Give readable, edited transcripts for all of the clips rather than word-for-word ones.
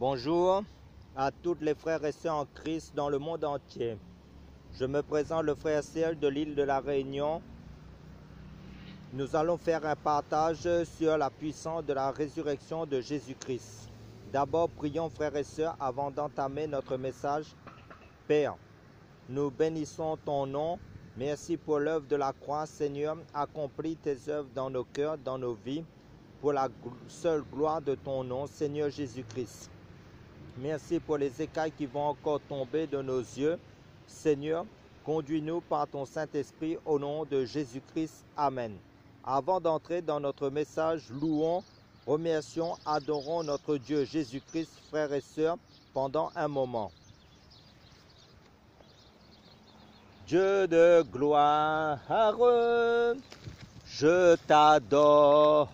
Bonjour à toutes les frères et sœurs en Christ dans le monde entier. Je me présente le frère Serge de l'île de la Réunion. Nous allons faire un partage sur la puissance de la résurrection de Jésus-Christ. D'abord, prions frères et sœurs avant d'entamer notre message. Père, nous bénissons ton nom. Merci pour l'œuvre de la croix, Seigneur. Accomplis tes œuvres dans nos cœurs, dans nos vies, pour la seule gloire de ton nom, Seigneur Jésus-Christ. Merci pour les écailles qui vont encore tomber de nos yeux. Seigneur, conduis-nous par ton Saint-Esprit au nom de Jésus-Christ. Amen. Avant d'entrer dans notre message, louons, remercions, adorons notre Dieu Jésus-Christ, frères et sœurs, pendant un moment. Dieu de gloire, je t'adore,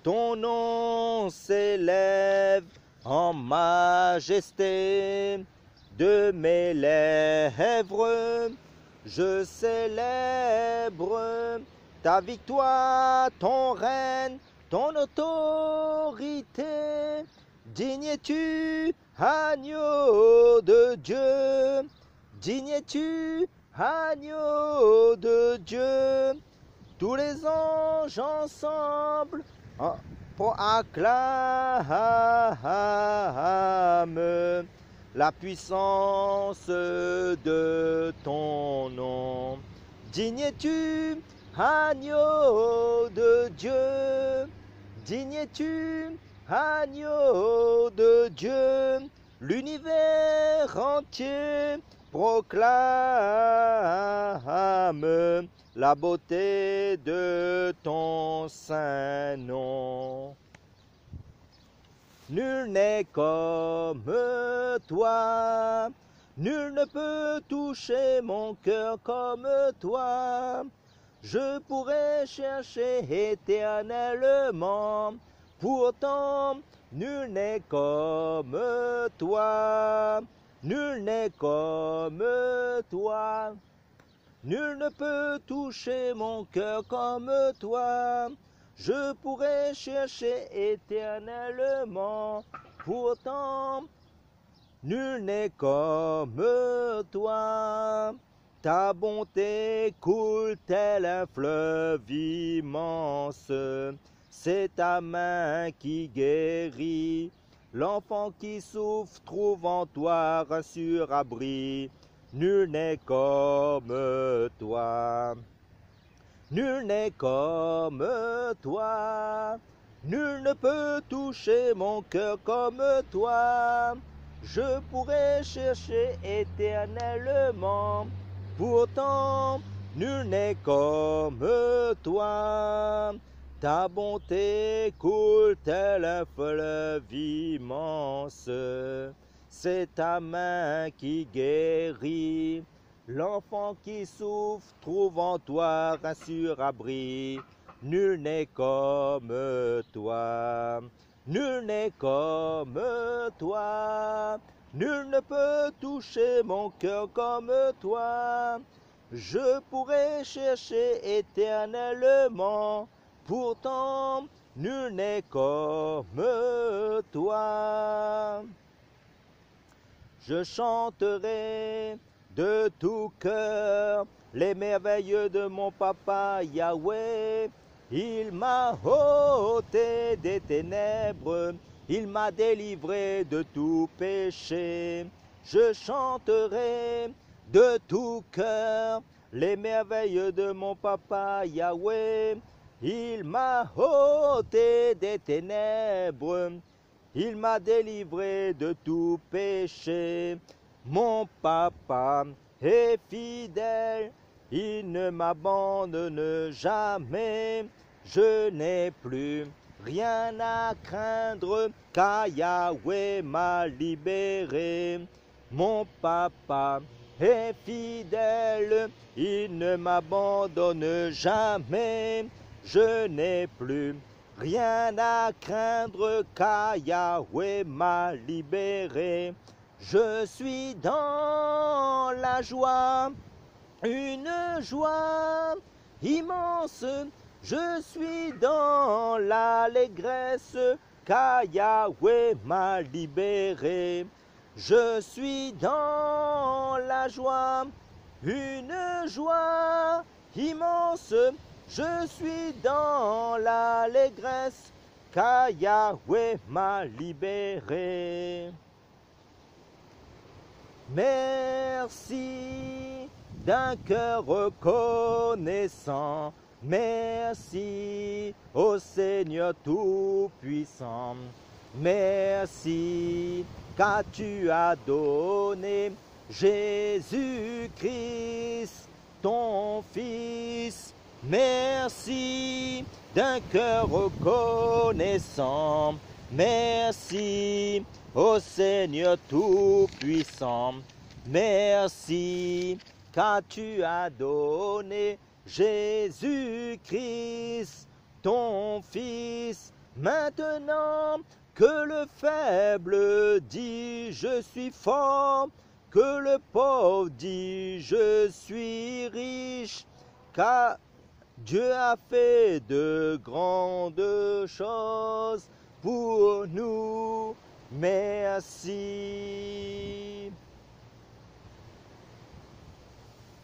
ton nom s'élève en majesté. De mes lèvres, je célèbre ta victoire, ton règne, ton autorité. Digne es-tu, agneau de Dieu, digne es-tu, agneau de Dieu. Tous les anges ensemble acclament la puissance de ton nom. Digne es-tu, agneau de Dieu, digne es-tu, agneau de Dieu. L'univers entier proclame la beauté de ton saint nom. Nul n'est comme toi, nul ne peut toucher mon cœur comme toi. Je pourrais chercher éternellement, pourtant nul n'est comme toi, nul n'est comme toi. Nul ne peut toucher mon cœur comme toi. Je pourrais chercher éternellement, pourtant nul n'est comme toi. Ta bonté coule tel un fleuve immense, c'est ta main qui guérit. L'enfant qui souffre trouve en toi un sûr abri. Nul n'est comme toi. Nul n'est comme toi, nul ne peut toucher mon cœur comme toi. Je pourrais chercher éternellement, pourtant nul n'est comme toi. Ta bonté coule tel un fleuve immense, c'est ta main qui guérit. L'enfant qui souffre trouve en toi un sûr abri. Nul n'est comme toi, nul n'est comme toi. Nul ne peut toucher mon cœur comme toi. Je pourrais chercher éternellement, pourtant nul n'est comme toi. Je chanterai de tout cœur les merveilles de mon papa Yahweh. Il m'a ôté des ténèbres, il m'a délivré de tout péché. Je chanterai de tout cœur les merveilles de mon papa Yahweh. Il m'a ôté des ténèbres, il m'a délivré de tout péché. Mon papa est fidèle, il ne m'abandonne jamais. Je n'ai plus rien à craindre, car Yahweh m'a libéré. Mon papa est fidèle, il ne m'abandonne jamais. Je n'ai plus rien à craindre, car Yahweh m'a libéré. Je suis dans la joie, une joie immense. Je suis dans l'allégresse, car Yahweh m'a libéré. Je suis dans la joie, une joie immense. Je suis dans l'allégresse, car Yahweh m'a libéré. Merci d'un cœur reconnaissant. Merci au Seigneur Tout-Puissant. Merci car tu as donné Jésus-Christ, ton Fils. Merci d'un cœur reconnaissant. Merci au Seigneur Tout-Puissant. Merci car tu as donné Jésus-Christ, ton Fils. Maintenant que le faible dit je suis fort, que le pauvre dit je suis riche, car Dieu a fait de grandes choses pour nous. Merci.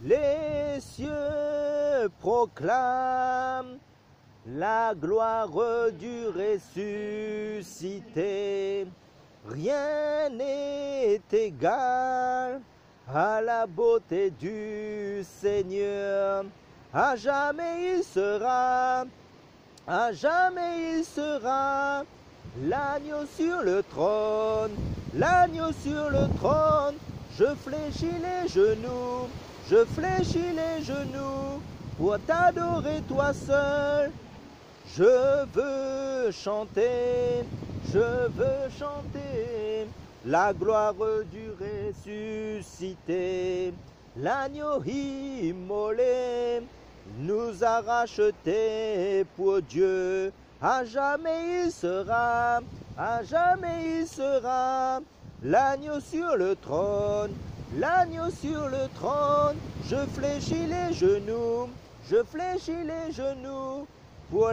Les cieux proclament la gloire du ressuscité. Rien n'est égal à la beauté du Seigneur. À jamais il sera, à jamais il sera, l'agneau sur le trône, l'agneau sur le trône. Je fléchis les genoux, je fléchis les genoux pour t'adorer toi seul. Je veux chanter la gloire du ressuscité. L'agneau immolé nous a rachetés pour Dieu. À jamais il sera, à jamais il sera, l'agneau sur le trône, l'agneau sur le trône. Je fléchis les genoux, je fléchis les genoux pour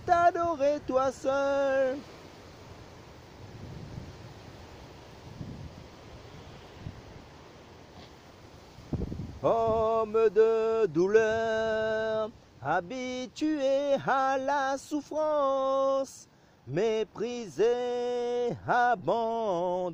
t'adorer toi seul. Homme de douleur, habitué à la souffrance, méprisé, abandonné,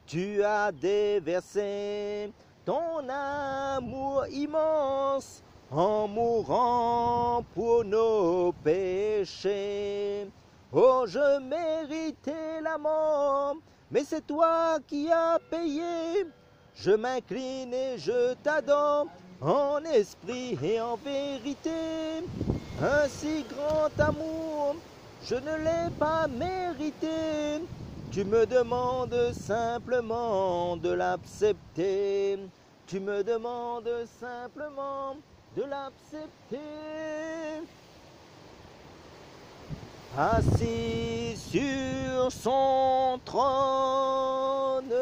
tu as déversé ton amour immense en mourant pour nos péchés. Oh, je méritais la mort, mais c'est toi qui as payé. Je m'incline et je t'adore en esprit et en vérité. Un si grand amour, je ne l'ai pas mérité. Tu me demandes simplement de l'accepter. Tu me demandes simplement de l'accepter. Assis sur son trône,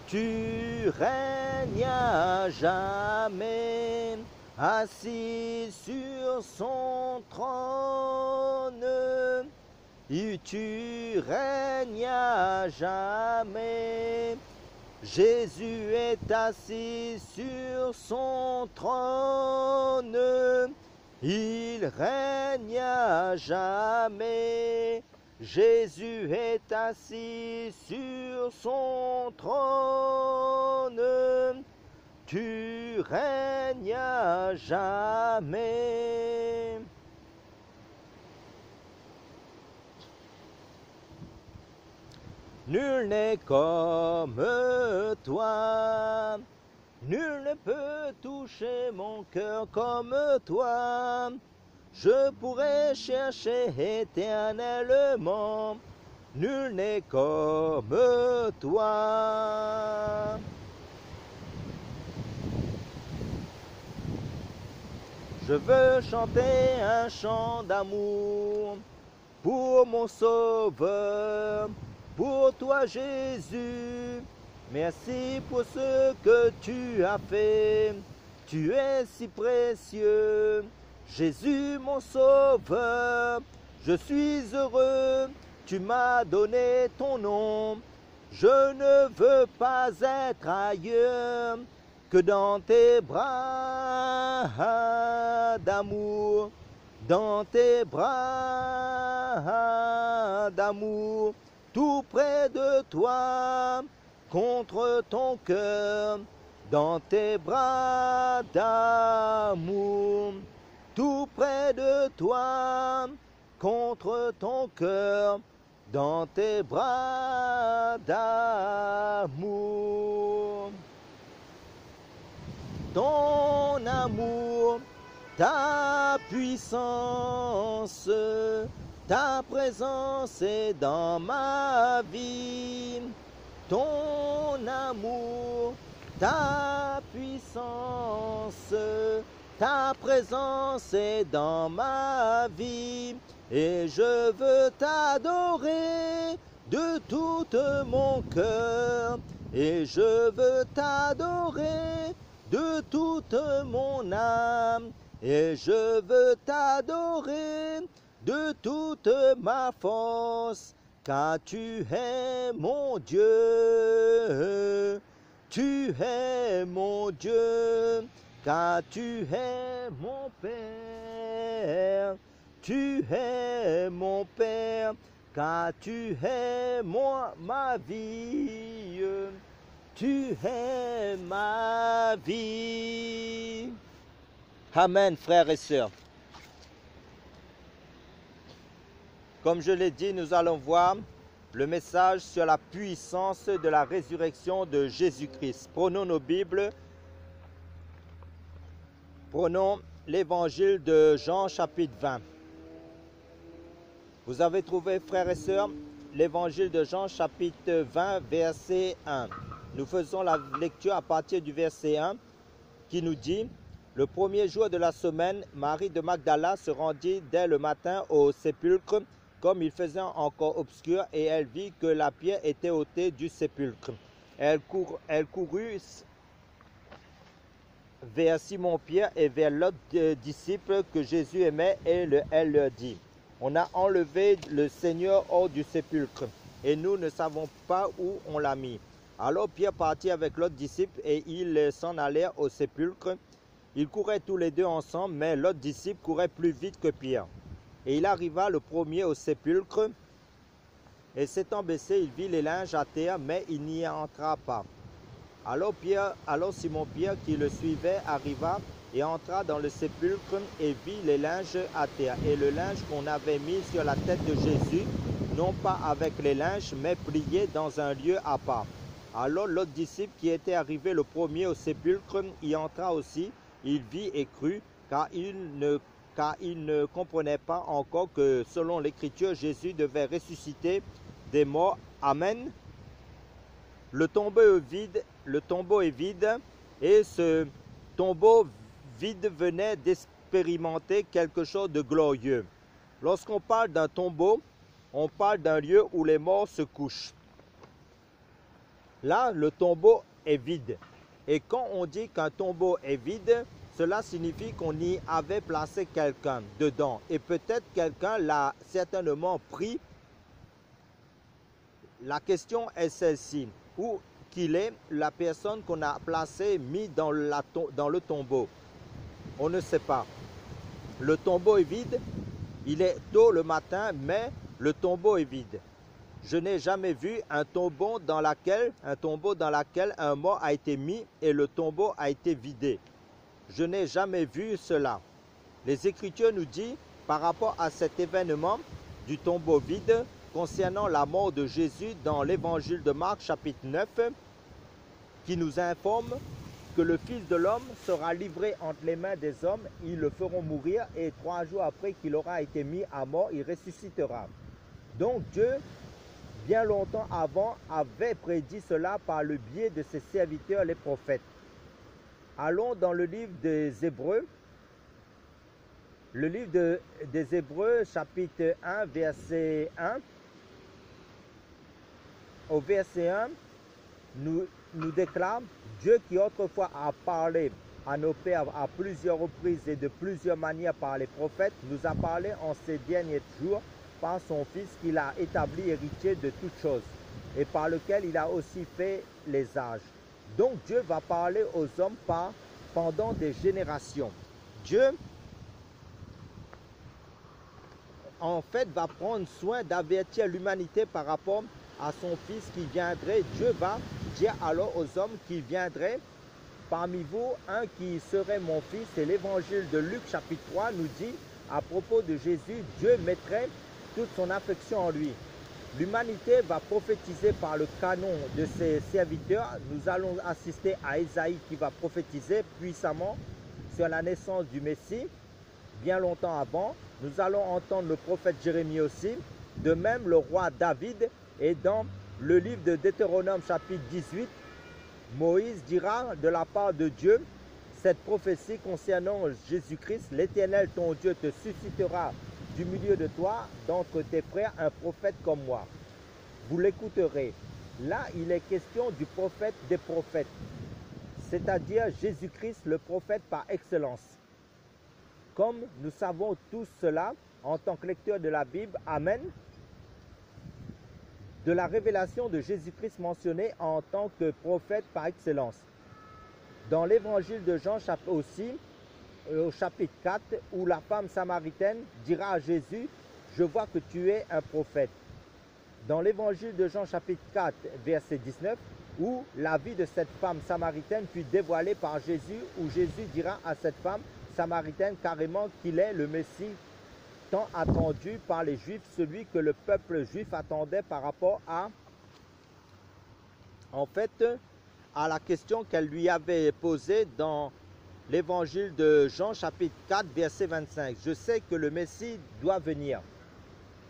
tu règnes à jamais. Assis sur son trône, et tu règnes à jamais. Jésus est assis sur son trône, il règne à jamais. Jésus est assis sur son trône, tu règnes à jamais. Nul n'est comme toi, nul ne peut toucher mon cœur comme toi. Je pourrais chercher éternellement, nul n'est comme toi. Je veux chanter un chant d'amour pour mon Sauveur, pour toi Jésus. Merci pour ce que tu as fait, tu es si précieux. Jésus mon sauveur, je suis heureux, tu m'as donné ton nom. Je ne veux pas être ailleurs que dans tes bras d'amour, dans tes bras d'amour, tout près de toi, contre ton cœur, dans tes bras d'amour, tout près de toi, contre ton cœur, dans tes bras d'amour. Ton amour, ta puissance, ta présence est dans ma vie. Ton amour, ta puissance, ta présence est dans ma vie. Et je veux t'adorer de tout mon cœur. Et je veux t'adorer de toute mon âme. Et je veux t'adorer de toute ma force. Car tu es mon Dieu. Tu es mon Dieu. Car tu es mon Père. Tu es mon Père, car tu es ma vie. Tu es ma vie. Amen, frères et sœurs. Comme je l'ai dit, nous allons voir le message sur la puissance de la résurrection de Jésus-Christ. Prenons nos Bibles. Prenons l'évangile de Jean, chapitre 20. Vous avez trouvé, frères et sœurs, l'évangile de Jean, chapitre 20, verset 1. Nous faisons la lecture à partir du verset 1 qui nous dit: le premier jour de la semaine, Marie de Magdala se rendit dès le matin au sépulcre, comme il faisait encore obscur, et elle vit que la pierre était ôtée du sépulcre. Elle courut vers Simon-Pierre et vers l'autre disciple que Jésus aimait, et elle leur dit: on a enlevé le Seigneur hors du sépulcre, et nous ne savons pas où on l'a mis. Alors Pierre partit avec l'autre disciple, et ils s'en allèrent au sépulcre. Ils couraient tous les deux ensemble, mais l'autre disciple courait plus vite que Pierre. Et il arriva le premier au sépulcre, et s'étant baissé, il vit les linges à terre, mais il n'y entra pas. Alors Simon-Pierre, qui le suivait, arriva et entra dans le sépulcre et vit les linges à terre, et le linge qu'on avait mis sur la tête de Jésus, non pas avec les linges, mais plié dans un lieu à part. Alors l'autre disciple qui était arrivé le premier au sépulcre y entra aussi. Il vit et crut, car il ne comprenait pas encore que selon l'Écriture, Jésus devait ressusciter des morts. Amen. Le tombeau est vide, et ce tombeau vide venait d'expérimenter quelque chose de glorieux. Lorsqu'on parle d'un tombeau, on parle d'un lieu où les morts se couchent. Là, le tombeau est vide. Et quand on dit qu'un tombeau est vide, cela signifie qu'on y avait placé quelqu'un dedans. Et peut-être quelqu'un l'a certainement pris. La question est celle-ci: où qu'il est la personne qu'on a placée, mis dans le tombeau? On ne sait pas. Le tombeau est vide. Il est tôt le matin, mais le tombeau est vide. Je n'ai jamais vu un tombeau dans lequel un mort a été mis et le tombeau a été vidé. Je n'ai jamais vu cela. Les Écritures nous disent, par rapport à cet événement du tombeau vide, concernant la mort de Jésus dans l'évangile de Marc, chapitre 9, qui nous informe que le Fils de l'homme sera livré entre les mains des hommes, ils le feront mourir, et 3 jours après qu'il aura été mis à mort, il ressuscitera. Donc Dieu, bien longtemps avant, avait prédit cela par le biais de ses serviteurs, les prophètes. Allons dans le livre des Hébreux. Le livre des Hébreux, chapitre 1, verset 1. Au verset 1, nous déclare: Dieu qui autrefois a parlé à nos pères à plusieurs reprises et de plusieurs manières par les prophètes, nous a parlé en ces derniers jours par son Fils qu'il a établi héritier de toutes choses et par lequel il a aussi fait les âges. Donc Dieu va parler aux hommes pendant des générations. Dieu, en fait, va prendre soin d'avertir l'humanité par rapport à son Fils qui viendrait. Dieu va dire alors aux hommes qui viendraient parmi vous, un qui serait mon Fils. Et l'évangile de Luc chapitre 3 nous dit à propos de Jésus, Dieu mettrait toute son affection en lui. L'humanité va prophétiser par le canon de ses serviteurs. Nous allons assister à Ésaïe qui va prophétiser puissamment sur la naissance du Messie, bien longtemps avant. Nous allons entendre le prophète Jérémie aussi. De même, le roi David. Et dans le livre de Deutéronome chapitre 18, Moïse dira de la part de Dieu cette prophétie concernant Jésus-Christ. L'Éternel, ton Dieu, te suscitera du milieu de toi, d'entre tes frères, un prophète comme moi. Vous l'écouterez. Là, il est question du prophète des prophètes, c'est-à-dire Jésus-Christ, le prophète par excellence. Comme nous savons tous cela en tant que lecteurs de la Bible, Amen, de la révélation de Jésus-Christ mentionné en tant que prophète par excellence. Dans l'évangile de Jean aussi, au chapitre 4, où la femme samaritaine dira à Jésus, je vois que tu es un prophète. Dans l'évangile de Jean chapitre 4, verset 19, où la vie de cette femme samaritaine fut dévoilée par Jésus, où Jésus dira à cette femme samaritaine carrément qu'il est le Messie tant attendu par les Juifs, celui que le peuple juif attendait par rapport à, en fait, à la question qu'elle lui avait posée dans l'évangile de Jean chapitre 4 verset 25. Je sais que le Messie doit venir,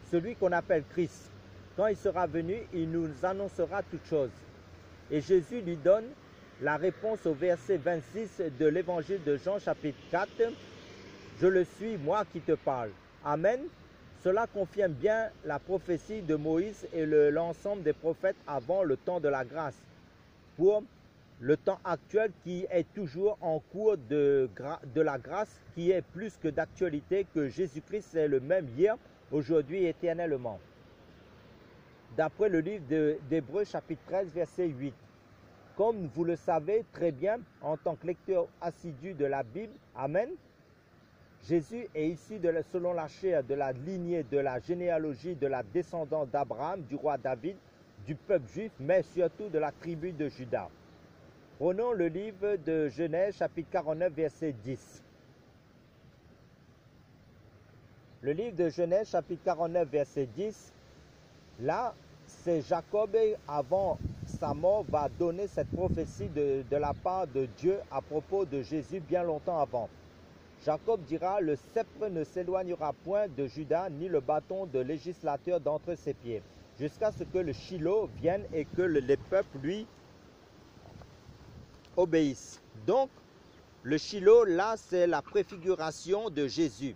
celui qu'on appelle Christ. Quand il sera venu, il nous annoncera toutes choses. Et Jésus lui donne la réponse au verset 26 de l'évangile de Jean chapitre 4. Je le suis, moi qui te parle. Amen. Cela confirme bien la prophétie de Moïse et l'ensemble des prophètes avant le temps de la grâce. Pour le temps actuel qui est toujours en cours de la grâce, qui est plus que d'actualité, que Jésus-Christ est le même hier, aujourd'hui et éternellement. D'après le livre d'Hébreux chapitre 13 verset 8. Comme vous le savez très bien en tant que lecteur assidu de la Bible, Amen, Jésus est issu selon la chair de la lignée, de la généalogie, de la descendance d'Abraham, du roi David, du peuple juif, mais surtout de la tribu de Juda. Prenons le livre de Genèse, chapitre 49, verset 10. Le livre de Genèse, chapitre 49, verset 10, là, c'est Jacob, avant sa mort, va donner cette prophétie de la part de Dieu à propos de Jésus bien longtemps avant. Jacob dira, le sceptre ne s'éloignera point de Juda, ni le bâton de législateur d'entre ses pieds, jusqu'à ce que le Shiloh vienne et que les peuples lui obéissent. Donc, le Shiloh, là, c'est la préfiguration de Jésus.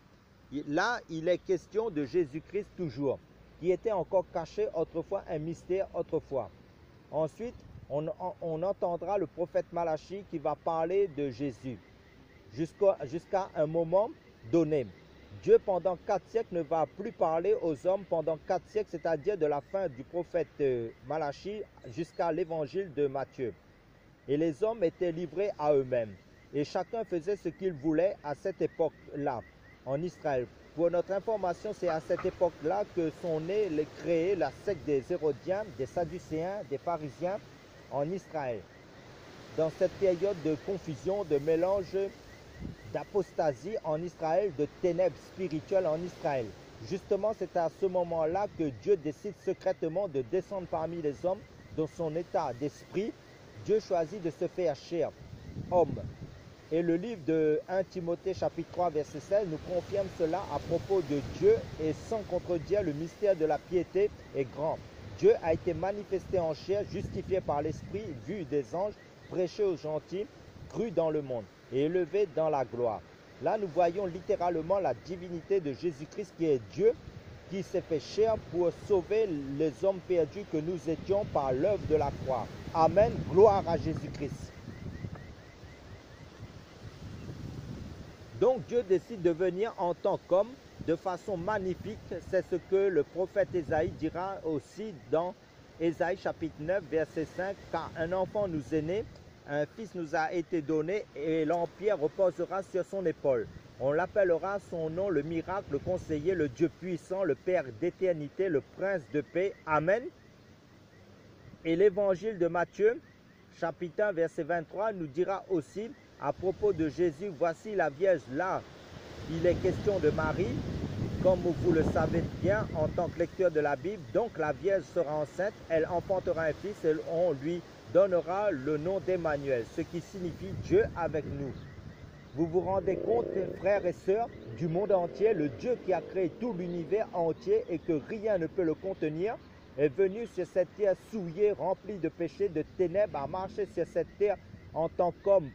Là, il est question de Jésus-Christ toujours, qui était encore caché autrefois, un mystère autrefois. Ensuite, on entendra le prophète Malachi qui va parler de Jésus jusqu'à un moment donné. Dieu, pendant 4 siècles, ne va plus parler aux hommes pendant 4 siècles, c'est-à-dire de la fin du prophète Malachi jusqu'à l'évangile de Matthieu. Et les hommes étaient livrés à eux-mêmes. Et chacun faisait ce qu'il voulait à cette époque-là, en Israël. Pour notre information, c'est à cette époque-là que sont créées la secte des Hérodiens, des Sadducéens, des Pharisiens en Israël. Dans cette période de confusion, de mélange, d'apostasie en Israël, de ténèbres spirituelles en Israël. Justement, c'est à ce moment-là que Dieu décide secrètement de descendre parmi les hommes dans son état d'esprit. Dieu choisit de se faire chair, homme. Et le livre de 1 Timothée chapitre 3 verset 16 nous confirme cela à propos de Dieu, et sans contredire, le mystère de la piété est grand. Dieu a été manifesté en chair, justifié par l'Esprit, vu des anges, prêché aux gentils, cru dans le monde et élevé dans la gloire. Là, nous voyons littéralement la divinité de Jésus-Christ qui est Dieu, qui s'est fait chair pour sauver les hommes perdus que nous étions par l'œuvre de la croix. Amen, gloire à Jésus-Christ. Donc Dieu décide de venir en tant qu'homme de façon magnifique. C'est ce que le prophète Ésaïe dira aussi dans Ésaïe chapitre 9 verset 5. Car un enfant nous est né, un fils nous a été donné et l'empire reposera sur son épaule. On l'appellera son nom le miracle, le conseiller, le Dieu puissant, le Père d'éternité, le prince de paix. Amen. Et l'évangile de Matthieu chapitre 1 verset 23 nous dira aussi à propos de Jésus, voici la Vierge là. Il est question de Marie, comme vous le savez bien en tant que lecteur de la Bible. Donc la Vierge sera enceinte, elle enfantera un fils et on lui donnera le nom d'Emmanuel, ce qui signifie Dieu avec nous. Vous vous rendez compte, frères et sœurs, du monde entier, le Dieu qui a créé tout l'univers entier et que rien ne peut le contenir, est venu sur cette terre souillée, remplie de péchés, de ténèbres, à marcher sur cette terre en tant qu'homme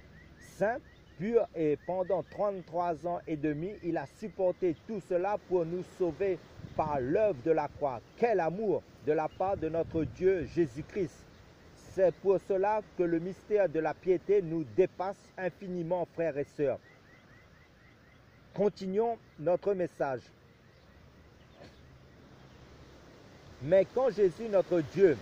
saint, pur, et pendant 33 ans et demi, il a supporté tout cela pour nous sauver par l'œuvre de la croix. Quel amour de la part de notre Dieu Jésus-Christ! C'est pour cela que le mystère de la piété nous dépasse infiniment, frères et sœurs. Continuons notre message. Mais quand Jésus, notre Dieu,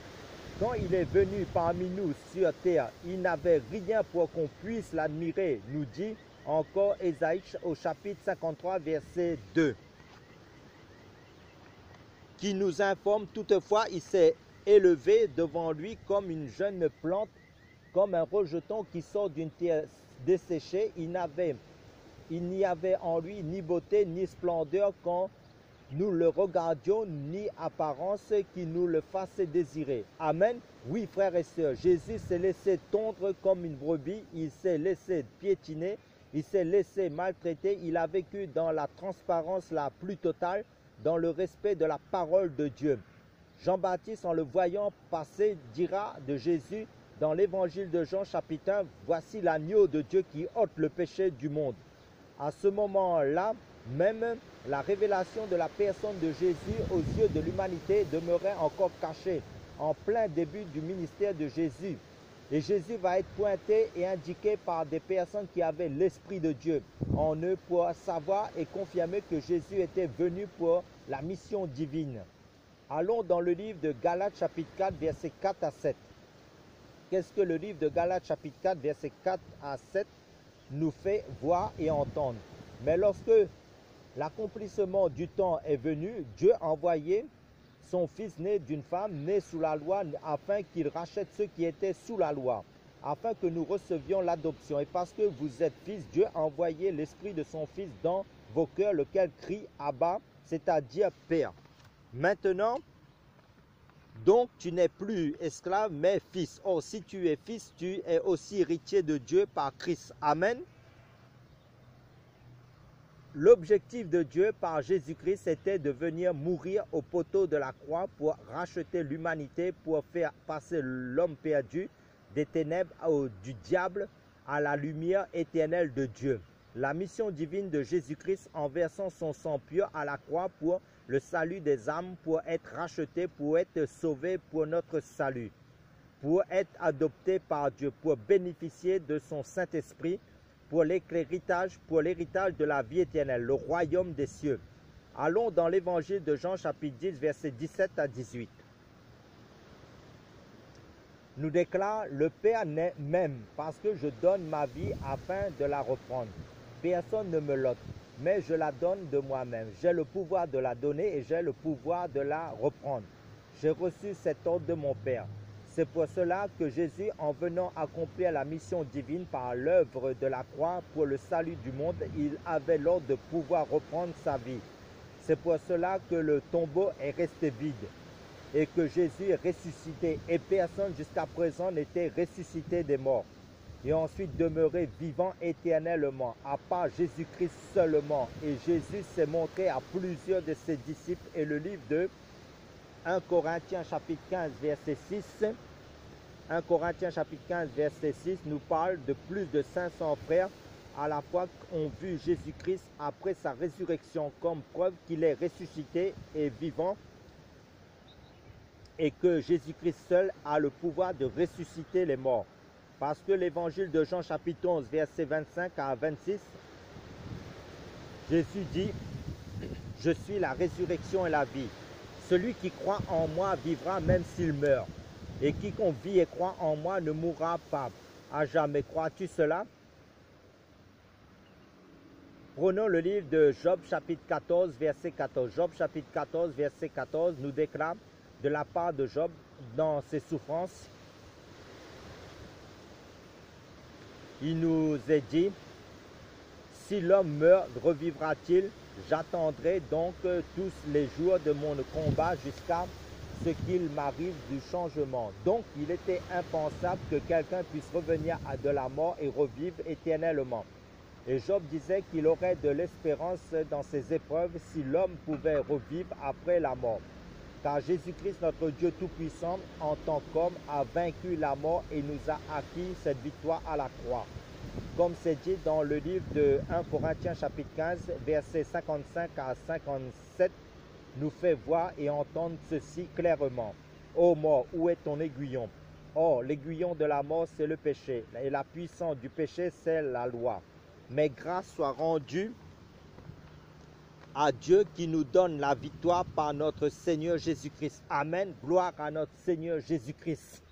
quand il est venu parmi nous sur terre, il n'avait rien pour qu'on puisse l'admirer, nous dit encore Ésaïe au chapitre 53, verset 2, qui nous informe toutefois, il s'est élevé devant lui comme une jeune plante, comme un rejeton qui sort d'une terre desséchée. Il n'y avait en lui ni beauté ni splendeur quand nous le regardions, ni apparence qui nous le fasse désirer. Amen. Oui, frères et sœurs, Jésus s'est laissé tondre comme une brebis, il s'est laissé piétiner, il s'est laissé maltraiter, il a vécu dans la transparence la plus totale, dans le respect de la parole de Dieu. Jean-Baptiste, en le voyant passer, dira de Jésus dans l'évangile de Jean chapitre 1, « Voici l'agneau de Dieu qui ôte le péché du monde ». À ce moment-là, même la révélation de la personne de Jésus aux yeux de l'humanité demeurait encore cachée, en plein début du ministère de Jésus. Et Jésus va être pointé et indiqué par des personnes qui avaient l'Esprit de Dieu en eux pour savoir et confirmer que Jésus était venu pour la mission divine. Allons dans le livre de Galates chapitre 4, versets 4 à 7. Qu'est-ce que le livre de Galates chapitre 4, versets 4 à 7 nous fait voir et entendre? Mais lorsque l'accomplissement du temps est venu, Dieu a envoyé son Fils né d'une femme, né sous la loi, afin qu'il rachète ceux qui étaient sous la loi, afin que nous recevions l'adoption. Et parce que vous êtes fils, Dieu a envoyé l'Esprit de son Fils dans vos cœurs, lequel crie « Abba », c'est-à-dire « Père ». Maintenant, donc tu n'es plus esclave, mais fils. Or, si tu es fils, tu es aussi héritier de Dieu par Christ. Amen. L'objectif de Dieu par Jésus-Christ était de venir mourir au poteau de la croix pour racheter l'humanité, pour faire passer l'homme perdu des ténèbres du diable à la lumière éternelle de Dieu. La mission divine de Jésus-Christ en versant son sang pur à la croix pour le salut des âmes, pour être racheté, pour être sauvé pour notre salut, pour être adopté par Dieu, pour bénéficier de son Saint-Esprit, pour l'héritage de la vie éternelle, le royaume des cieux. Allons dans l'évangile de Jean chapitre 10, versets 17 à 18. Nous déclare, le Père m'aime parce que je donne ma vie afin de la reprendre. Personne ne me l'ôte, mais je la donne de moi-même. J'ai le pouvoir de la donner et j'ai le pouvoir de la reprendre. J'ai reçu cet ordre de mon Père. C'est pour cela que Jésus, en venant accomplir la mission divine par l'œuvre de la croix pour le salut du monde, il avait l'ordre de pouvoir reprendre sa vie. C'est pour cela que le tombeau est resté vide et que Jésus est ressuscité et personne jusqu'à présent n'était ressuscité des morts et ensuite demeuré vivant éternellement, à part Jésus-Christ seulement. Et Jésus s'est montré à plusieurs de ses disciples et le livre de 1 Corinthiens chapitre 15 verset 6, 1 Corinthiens chapitre 15 verset 6 nous parle de plus de 500 frères à la fois qui ont vu Jésus-Christ après sa résurrection comme preuve qu'il est ressuscité et vivant et que Jésus-Christ seul a le pouvoir de ressusciter les morts. Parce que l'évangile de Jean chapitre 11 verset 25 à 26 Jésus dit, je suis la résurrection et la vie. Celui qui croit en moi vivra même s'il meurt. Et quiconque vit et croit en moi ne mourra pas à jamais. Crois-tu cela? Prenons le livre de Job chapitre 14, verset 14. Job chapitre 14, verset 14 nous déclare de la part de Job dans ses souffrances. Il nous est dit, si l'homme meurt, revivra-t-il? J'attendrai donc tous les jours de mon combat jusqu'à ce qu'il m'arrive du changement. Donc il était impensable que quelqu'un puisse revenir de la mort et revivre éternellement. Et Job disait qu'il aurait de l'espérance dans ses épreuves si l'homme pouvait revivre après la mort. Car Jésus-Christ, notre Dieu Tout-Puissant, en tant qu'homme, a vaincu la mort et nous a acquis cette victoire à la croix. Comme c'est dit dans le livre de 1 Corinthiens chapitre 15, versets 55 à 57, nous fait voir et entendre ceci clairement. Ô mort, où est ton aiguillon? Or, l'aiguillon de la mort, c'est le péché, et la puissance du péché, c'est la loi. Mais grâce soit rendue à Dieu qui nous donne la victoire par notre Seigneur Jésus-Christ. Amen. Gloire à notre Seigneur Jésus-Christ.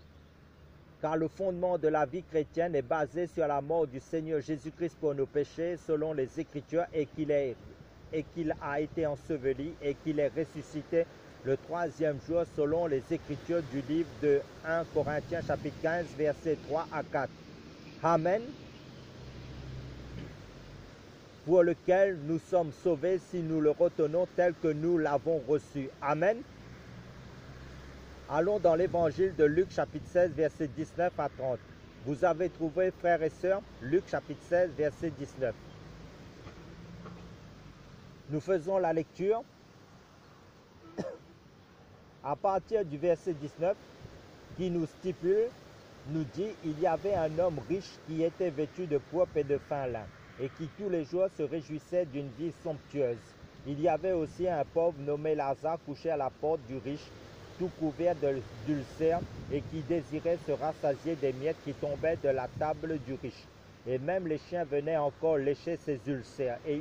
Car le fondement de la vie chrétienne est basé sur la mort du Seigneur Jésus-Christ pour nos péchés selon les Écritures et qu'il a été enseveli et qu'il est ressuscité le troisième jour selon les Écritures du livre de 1 Corinthiens chapitre 15 versets 3 à 4. Amen. Pour lequel nous sommes sauvés si nous le retenons tel que nous l'avons reçu. Amen. Allons dans l'évangile de Luc chapitre 16 verset 19 à 30. Vous avez trouvé, frères et sœurs, Luc chapitre 16 verset 19. Nous faisons la lecture à partir du verset 19 qui nous stipule, nous dit, il y avait un homme riche qui était vêtu de pourpre et de fin lin et qui tous les jours se réjouissait d'une vie somptueuse. Il y avait aussi un pauvre nommé Lazare couché à la porte du riche, tout couvert d'ulcères et qui désirait se rassasier des miettes qui tombaient de la table du riche. Et même les chiens venaient encore lécher ses ulcères. Et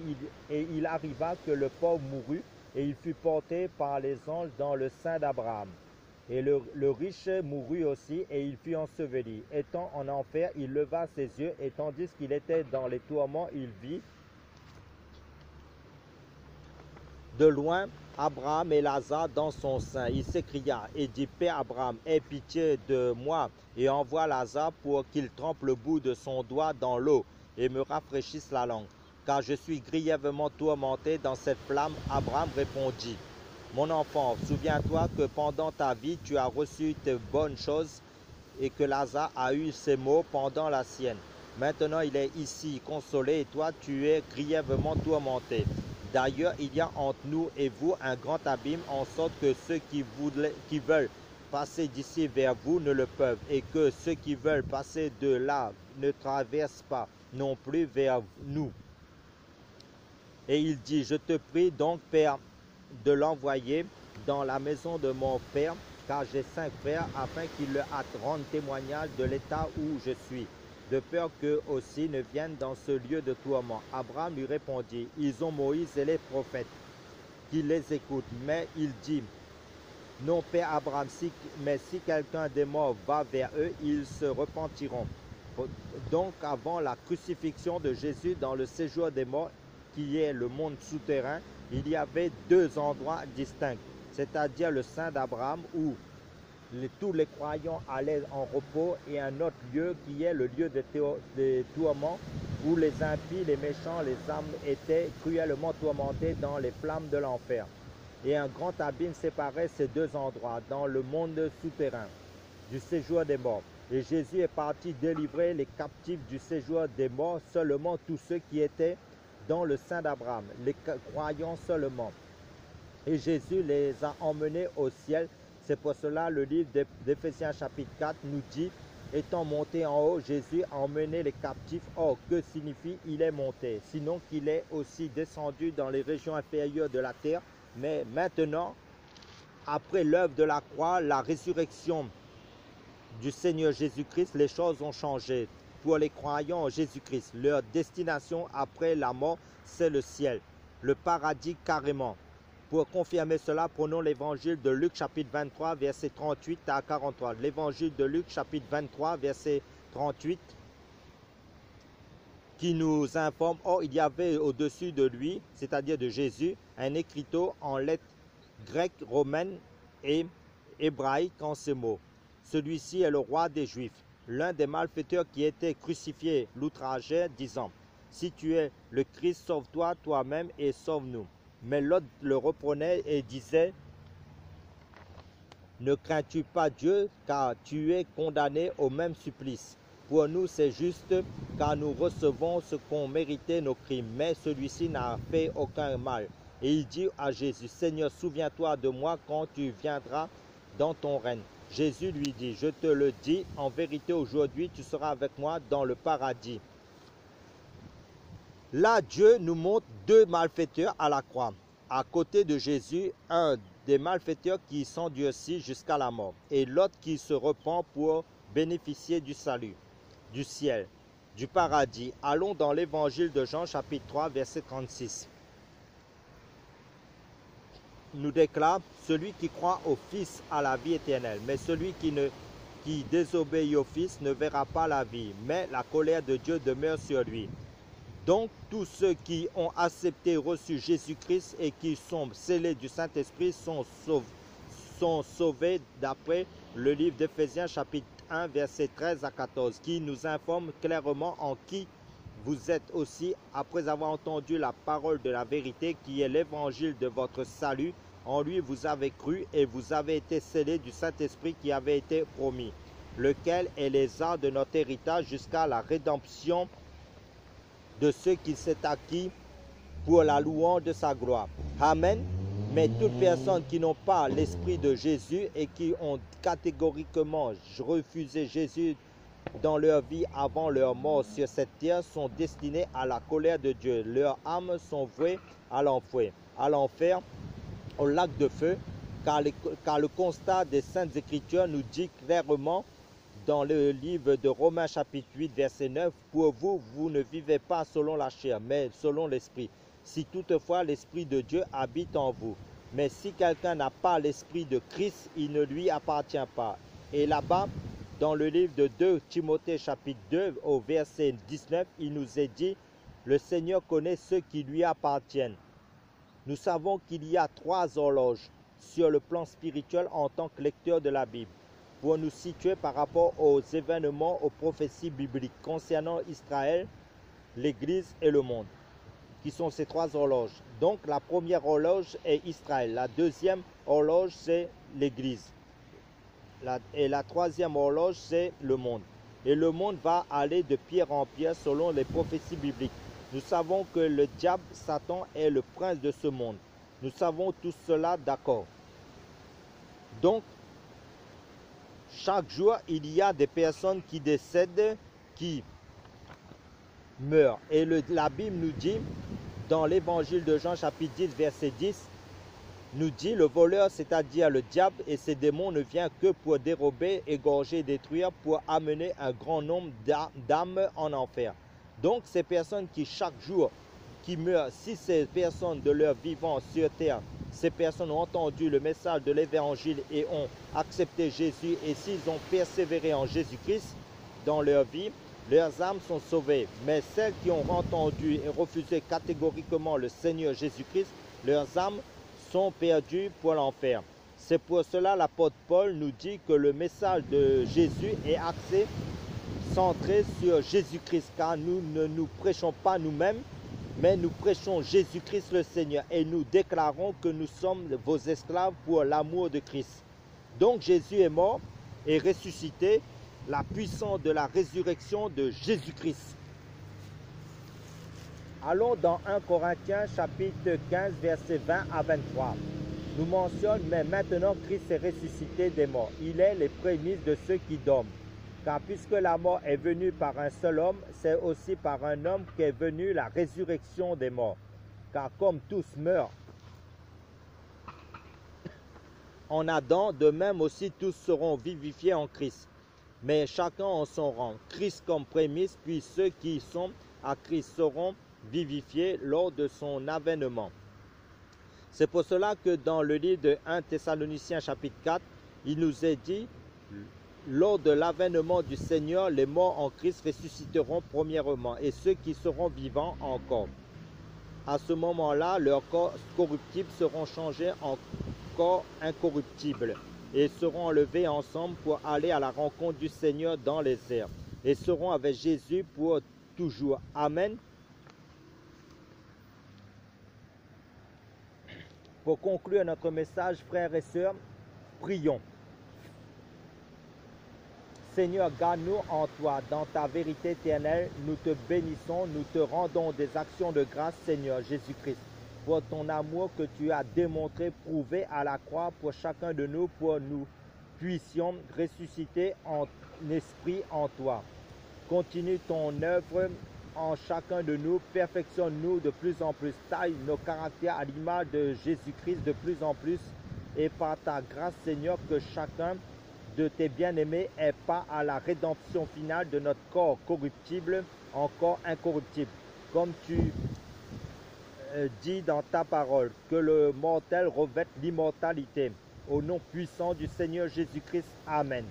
il arriva que le pauvre mourut et il fut porté par les anges dans le sein d'Abraham. Et le riche mourut aussi et il fut enseveli. Étant en enfer, il leva ses yeux et tandis qu'il était dans les tourments, il vit de loin Abraham et Lazare dans son sein. Il s'écria et dit, Père Abraham, aie pitié de moi et envoie Lazare pour qu'il trempe le bout de son doigt dans l'eau et me rafraîchisse la langue, car je suis grièvement tourmenté dans cette flamme. Abraham répondit, mon enfant, souviens-toi que pendant ta vie, tu as reçu tes bonnes choses et que Lazare a eu ses maux pendant la sienne. Maintenant, il est ici consolé et toi, tu es grièvement tourmenté. D'ailleurs, il y a entre nous et vous un grand abîme, en sorte que ceux qui veulent passer d'ici vers vous ne le peuvent, et que ceux qui veulent passer de là ne traversent pas non plus vers nous. Et il dit, je te prie donc, Père, de l'envoyer dans la maison de mon père, car j'ai 5 frères, afin qu'ils le rendent témoignage de l'état où je suis, de peur qu'eux aussi ne viennent dans ce lieu de tourment. Abraham lui répondit, ils ont Moïse et les prophètes, qui les écoutent. Mais il dit, non, Père Abraham, mais si quelqu'un des morts va vers eux, ils se repentiront. Donc, avant la crucifixion de Jésus dans le séjour des morts, qui est le monde souterrain, il y avait 2 endroits distincts, c'est-à-dire le sein d'Abraham où tous les croyants allaient en repos et un autre lieu qui est le lieu des tourments où les impies, les méchants, les âmes étaient cruellement tourmentés dans les flammes de l'enfer. Et un grand abîme séparait ces 2 endroits dans le monde souterrain du séjour des morts. Et Jésus est parti délivrer les captifs du séjour des morts, seulement tous ceux qui étaient dans le sein d'Abraham, les croyants seulement. Et Jésus les a emmenés au ciel. C'est pour cela le livre d'Éphésiens chapitre 4 nous dit, étant monté en haut, Jésus a emmené les captifs. Or, que signifie il est monté? Sinon qu'il est aussi descendu dans les régions inférieures de la terre. Mais maintenant, après l'œuvre de la croix, la résurrection du Seigneur Jésus-Christ, les choses ont changé. Pour les croyants en Jésus-Christ, leur destination après la mort, c'est le ciel. le paradis carrément. Pour confirmer cela, prenons l'évangile de Luc chapitre 23, verset 38 à 43. L'évangile de Luc chapitre 23, verset 38, qui nous informe, « Or, il y avait au-dessus de lui, c'est-à-dire de Jésus, un écriteau en lettres grecques, romaines et hébraïques en ces mots. Celui-ci est le roi des Juifs. L'un des malfaiteurs qui était crucifié l'outrageait, disant, « Si tu es le Christ, sauve-toi toi-même et sauve-nous. » Mais l'autre le reprenait et disait, « Ne crains-tu pas Dieu, car tu es condamné au même supplice. Pour nous, c'est juste, car nous recevons ce qu'ont mérité nos crimes. Mais celui-ci n'a fait aucun mal. » Et il dit à Jésus, « Seigneur, souviens-toi de moi quand tu viendras dans ton règne. » Jésus lui dit, « Je te le dis, en vérité, aujourd'hui, tu seras avec moi dans le paradis. » Là, Dieu nous montre deux malfaiteurs à la croix. À côté de Jésus, un des malfaiteurs qui s'endurcit jusqu'à la mort et l'autre qui se repent pour bénéficier du salut, du ciel, du paradis. Allons dans l'évangile de Jean chapitre 3 verset 36. Nous déclare, celui qui croit au Fils a la vie éternelle, mais celui qui désobéit au Fils ne verra pas la vie, mais la colère de Dieu demeure sur lui. Donc, tous ceux qui ont accepté et reçu Jésus-Christ et qui sont scellés du Saint-Esprit sont sauvés d'après le livre d'Éphésiens chapitre 1, versets 13 à 14, qui nous informe clairement en qui vous êtes aussi, après avoir entendu la parole de la vérité, qui est l'évangile de votre salut. En lui, vous avez cru et vous avez été scellés du Saint-Esprit qui avait été promis, lequel est les arts de notre héritage jusqu'à la rédemption de ceux qui s'est acquis pour la louange de sa gloire. Amen. Mais toutes personnes qui n'ont pas l'esprit de Jésus et qui ont catégoriquement refusé Jésus dans leur vie avant leur mort sur cette terre sont destinées à la colère de Dieu. Leurs âmes sont vouées à l'enfer, au lac de feu, car le constat des Saintes Écritures nous dit clairement dans le livre de Romains chapitre 8 verset 9, « Pour vous, vous ne vivez pas selon la chair, mais selon l'esprit, si toutefois l'esprit de Dieu habite en vous. Mais si quelqu'un n'a pas l'esprit de Christ, il ne lui appartient pas. » Et là-bas, dans le livre de 2 Timothée chapitre 2 au verset 19, il nous est dit, « Le Seigneur connaît ceux qui lui appartiennent. » Nous savons qu'il y a 3 horloges sur le plan spirituel en tant que lecteur de la Bible, pour nous situer par rapport aux événements, aux prophéties bibliques concernant Israël, l'Église et le monde, qui sont ces 3 horloges. Donc la première horloge est Israël, la deuxième horloge c'est l'Église, et la troisième horloge c'est le monde. Et le monde va aller de pierre en pierre selon les prophéties bibliques. Nous savons que le diable, Satan, est le prince de ce monde. Nous savons tout cela, d'accord. Donc, chaque jour, il y a des personnes qui décèdent, qui meurent. Et la Bible nous dit, dans l'évangile de Jean chapitre 10, verset 10, nous dit, le voleur, c'est-à-dire le diable et ses démons, ne vient que pour dérober, égorger, détruire, pour amener un grand nombre d'âmes en enfer. Donc, ces personnes qui chaque jour, qui meurent, si ces personnes de leur vivant sur terre, ces personnes ont entendu le message de l'évangile et ont accepté Jésus, et s'ils ont persévéré en Jésus-Christ dans leur vie, leurs âmes sont sauvées. Mais celles qui ont entendu et refusé catégoriquement le Seigneur Jésus-Christ, leurs âmes sont perdues pour l'enfer. C'est pour cela l'apôtre Paul nous dit que le message de Jésus est axé, centré sur Jésus-Christ, car nous ne nous prêchons pas nous-mêmes, mais nous prêchons Jésus-Christ le Seigneur et nous déclarons que nous sommes vos esclaves pour l'amour de Christ. Donc Jésus est mort et ressuscité, la puissance de la résurrection de Jésus-Christ. Allons dans 1 Corinthiens chapitre 15 versets 20 à 23. Nous mentionne, mais maintenant Christ est ressuscité des morts. Il est les prémices de ceux qui dorment. Car puisque la mort est venue par un seul homme, c'est aussi par un homme qu'est venue la résurrection des morts. Car comme tous meurent en Adam, de même aussi tous seront vivifiés en Christ. Mais chacun en son rang. Christ comme prémisse, puis ceux qui sont à Christ seront vivifié lors de son avènement. C'est pour cela que dans le livre de 1 Thessaloniciens chapitre 4, il nous est dit, lors de l'avènement du Seigneur, les morts en Christ ressusciteront premièrement, et ceux qui seront vivants encore. À ce moment-là, leurs corps corruptibles seront changés en corps incorruptibles, et seront enlevés ensemble pour aller à la rencontre du Seigneur dans les airs, et seront avec Jésus pour toujours. Amen. Pour conclure notre message, frères et sœurs, prions. Seigneur, garde-nous en toi, dans ta vérité éternelle. Nous te bénissons, nous te rendons des actions de grâce, Seigneur Jésus-Christ, pour ton amour que tu as démontré, prouvé à la croix pour chacun de nous, pour nous puissions ressusciter en esprit en toi. Continue ton œuvre en chacun de nous, perfectionne-nous de plus en plus, taille nos caractères à l'image de Jésus-Christ de plus en plus, et par ta grâce, Seigneur, que chacun de tes bien-aimés ait part à la rédemption finale de notre corps corruptible en corps incorruptible, comme tu dis dans ta parole, que le mortel revête l'immortalité. Au nom puissant du Seigneur Jésus-Christ. Amen.